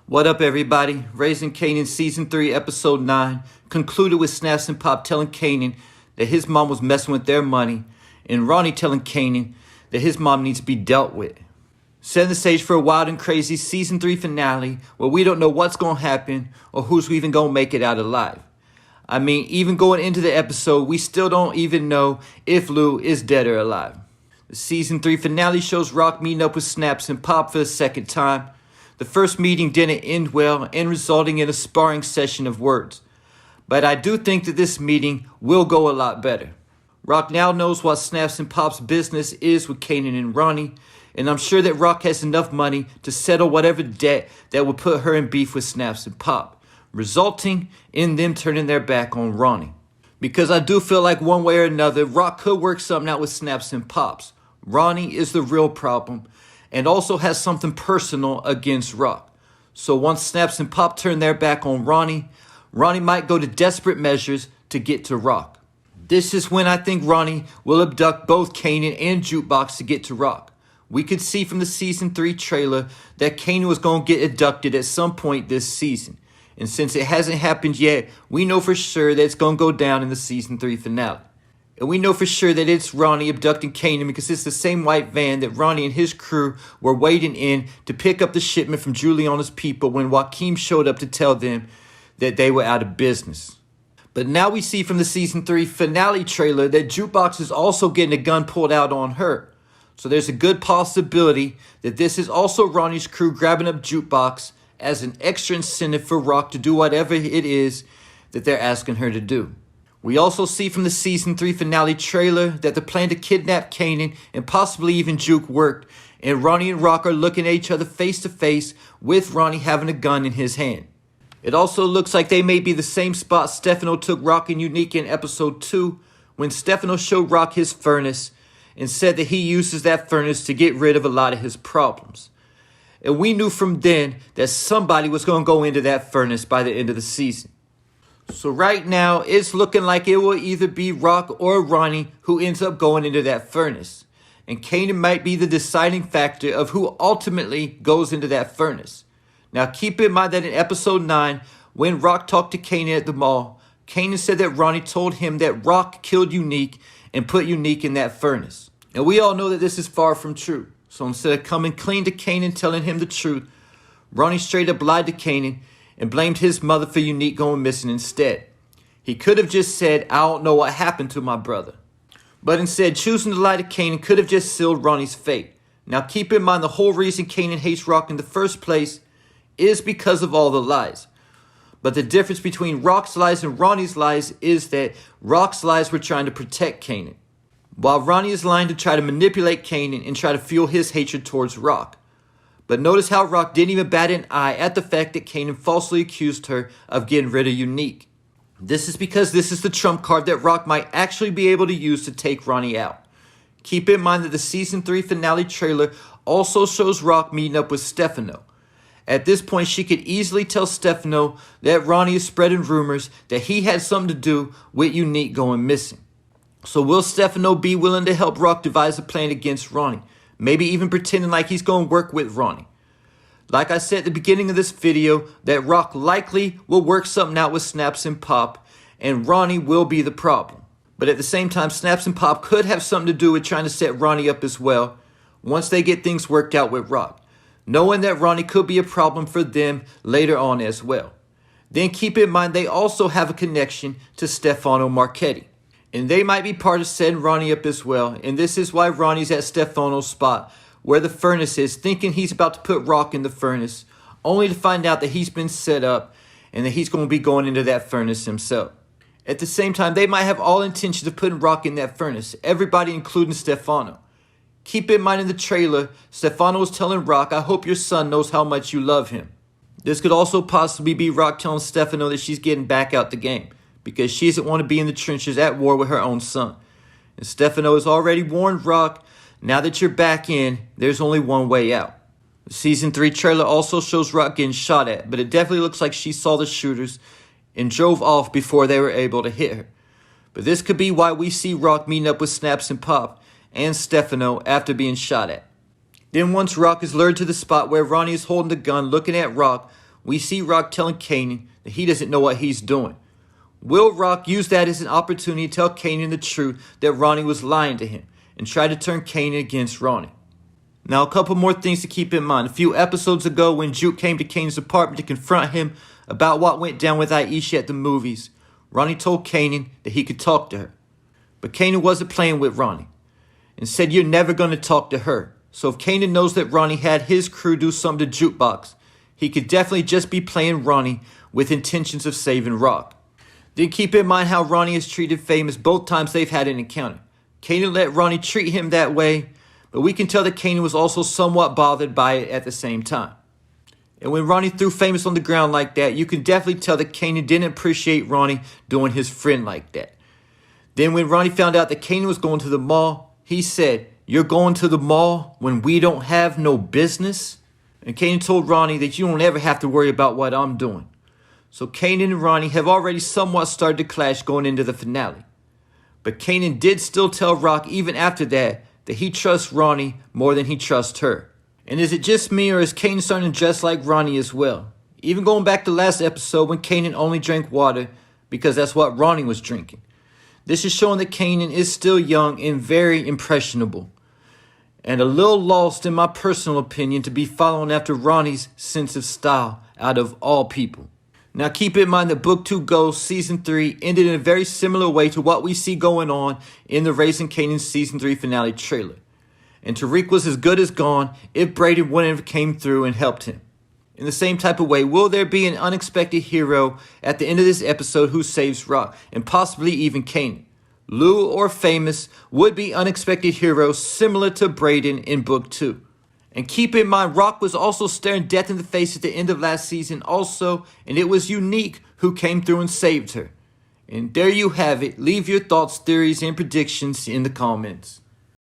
What up, everybody? Raising Kanan Season 3, Episode 9 concluded with Snaps and Pop telling Kanan that his mom was messing with their money, and Ronnie telling Kanan that his mom needs to be dealt with. Setting the stage for a wild and crazy Season 3 finale where we don't know what's going to happen or who's even going to make it out alive. I mean, even going into the episode, we still don't even know if Lou is dead or alive. The Season 3 finale shows Rock meeting up with Snaps and Pop for the second time. The first meeting didn't end well and resulting in a sparring session of words. But I do think that this meeting will go a lot better. Rock now knows what Snaps and Pop's business is with Kanan and Ronnie, and I'm sure that Rock has enough money to settle whatever debt that would put her in beef with Snaps and Pop, resulting in them turning their back on Ronnie. Because I do feel like one way or another, Rock could work something out with Snaps and Pops. Ronnie is the real problem, and also has something personal against Rock. So once Snaps and Pop turn their back on Ronnie, Ronnie might go to desperate measures to get to Rock. This is when I think Ronnie will abduct both Kanan and Jukebox to get to Rock. We could see from the Season 3 trailer that Kanan was going to get abducted at some point this season. And since it hasn't happened yet, we know for sure that it's going to go down in the Season 3 finale. And we know for sure that it's Ronnie abducting Kanan because it's the same white van that Ronnie and his crew were waiting in to pick up the shipment from Juliana's people when Joaquin showed up to tell them that they were out of business. But now we see from the Season 3 finale trailer that Jukebox is also getting a gun pulled out on her. So there's a good possibility that this is also Ronnie's crew grabbing up Jukebox as an extra incentive for Rock to do whatever it is that they're asking her to do. We also see from the Season 3 finale trailer that the plan to kidnap Kanan and possibly even Juke worked, and Ronnie and Rock are looking at each other face to face with Ronnie having a gun in his hand. It also looks like they may be the same spot Stefano took Rock and Unique in Episode 2 when Stefano showed Rock his furnace and said that he uses that furnace to get rid of a lot of his problems. And we knew from then that somebody was going to go into that furnace by the end of the season. So right now, it's looking like it will either be Rock or Ronnie who ends up going into that furnace. And Kanan might be the deciding factor of who ultimately goes into that furnace. Now keep in mind that in Episode 9, when Rock talked to Kanan at the mall, Kanan said that Ronnie told him that Rock killed Unique and put Unique in that furnace. And we all know that this is far from true. So instead of coming clean to Kanan telling him the truth, Ronnie straight up lied to Kanan and blamed his mother for Unique going missing instead. He could have just said, I don't know what happened to my brother. But instead, choosing to lie to Kanan could have just sealed Ronnie's fate. Now keep in mind the whole reason Kanan hates Rock in the first place is because of all the lies. But the difference between Rock's lies and Ronnie's lies is that Rock's lies were trying to protect Kanan, while Ronnie is lying to try to manipulate Kanan and try to fuel his hatred towards Rock. But notice how Rock didn't even bat an eye at the fact that Kanan falsely accused her of getting rid of Unique. This is because this is the trump card that Rock might actually be able to use to take Ronnie out. Keep in mind that the Season 3 finale trailer also shows Rock meeting up with Stefano. At this point, she could easily tell Stefano that Ronnie is spreading rumors that he had something to do with Unique going missing. So will Stefano be willing to help Rock devise a plan against Ronnie? Maybe even pretending like he's going to work with Ronnie. Like I said at the beginning of this video, that Rock likely will work something out with Snaps and Pop, and Ronnie will be the problem. But at the same time, Snaps and Pop could have something to do with trying to set Ronnie up as well, once they get things worked out with Rock, knowing that Ronnie could be a problem for them later on as well. Then keep in mind they also have a connection to Stefano Marchetti. And they might be part of setting Ronnie up as well. And this is why Ronnie's at Stefano's spot, where the furnace is, thinking he's about to put Rock in the furnace, only to find out that he's been set up and that he's going to be going into that furnace himself. At the same time, they might have all intentions of putting Rock in that furnace, everybody including Stefano. Keep in mind in the trailer, Stefano was telling Rock, I hope your son knows how much you love him. This could also possibly be Rock telling Stefano that she's getting back out the game, because she doesn't want to be in the trenches at war with her own son. And Stefano has already warned Rock, now that you're back in, there's only one way out. The Season 3 trailer also shows Rock getting shot at, but it definitely looks like she saw the shooters and drove off before they were able to hit her. But this could be why we see Rock meeting up with Snaps and Pop and Stefano after being shot at. Then once Rock is lured to the spot where Ronnie is holding the gun looking at Rock, we see Rock telling Kanan that he doesn't know what he's doing. Will Rock use that as an opportunity to tell Kanan the truth that Ronnie was lying to him and try to turn Kanan against Ronnie? Now, a couple more things to keep in mind. A few episodes ago, when Juke came to Kanan's apartment to confront him about what went down with Aisha at the movies, Ronnie told Kanan that he could talk to her. But Kanan wasn't playing with Ronnie and said, "You're never going to talk to her." So if Kanan knows that Ronnie had his crew do something to Jukebox, he could definitely just be playing Ronnie with intentions of saving Rock. Then keep in mind how Ronnie has treated Famous both times they've had an encounter. Kanan let Ronnie treat him that way, but we can tell that Kanan was also somewhat bothered by it at the same time. And when Ronnie threw Famous on the ground like that, you can definitely tell that Kanan didn't appreciate Ronnie doing his friend like that. Then when Ronnie found out that Kanan was going to the mall, he said, "You're going to the mall when we don't have no business?" And Kanan told Ronnie that you don't ever have to worry about what I'm doing. So Kanan and Ronnie have already somewhat started to clash going into the finale. But Kanan did still tell Rock even after that he trusts Ronnie more than he trusts her. And is it just me, or is Kanan starting to dress like Ronnie as well? Even going back to last episode when Kanan only drank water because that's what Ronnie was drinking. This is showing that Kanan is still young and very impressionable, and a little lost, in my personal opinion, to be following after Ronnie's sense of style out of all people. Now keep in mind that Book 2 Ghost Season 3 ended in a very similar way to what we see going on in the Raising Kanan Season 3 finale trailer. And Tariq was as good as gone if Brayden wouldn't have came through and helped him. In the same type of way, will there be an unexpected hero at the end of this episode who saves Rock, and possibly even Kanan? Lou or Famous would be unexpected heroes similar to Brayden in Book 2. And keep in mind, Rock was also staring death in the face at the end of last season also, and it was Unique who came through and saved her. And there you have it. Leave your thoughts, theories, and predictions in the comments.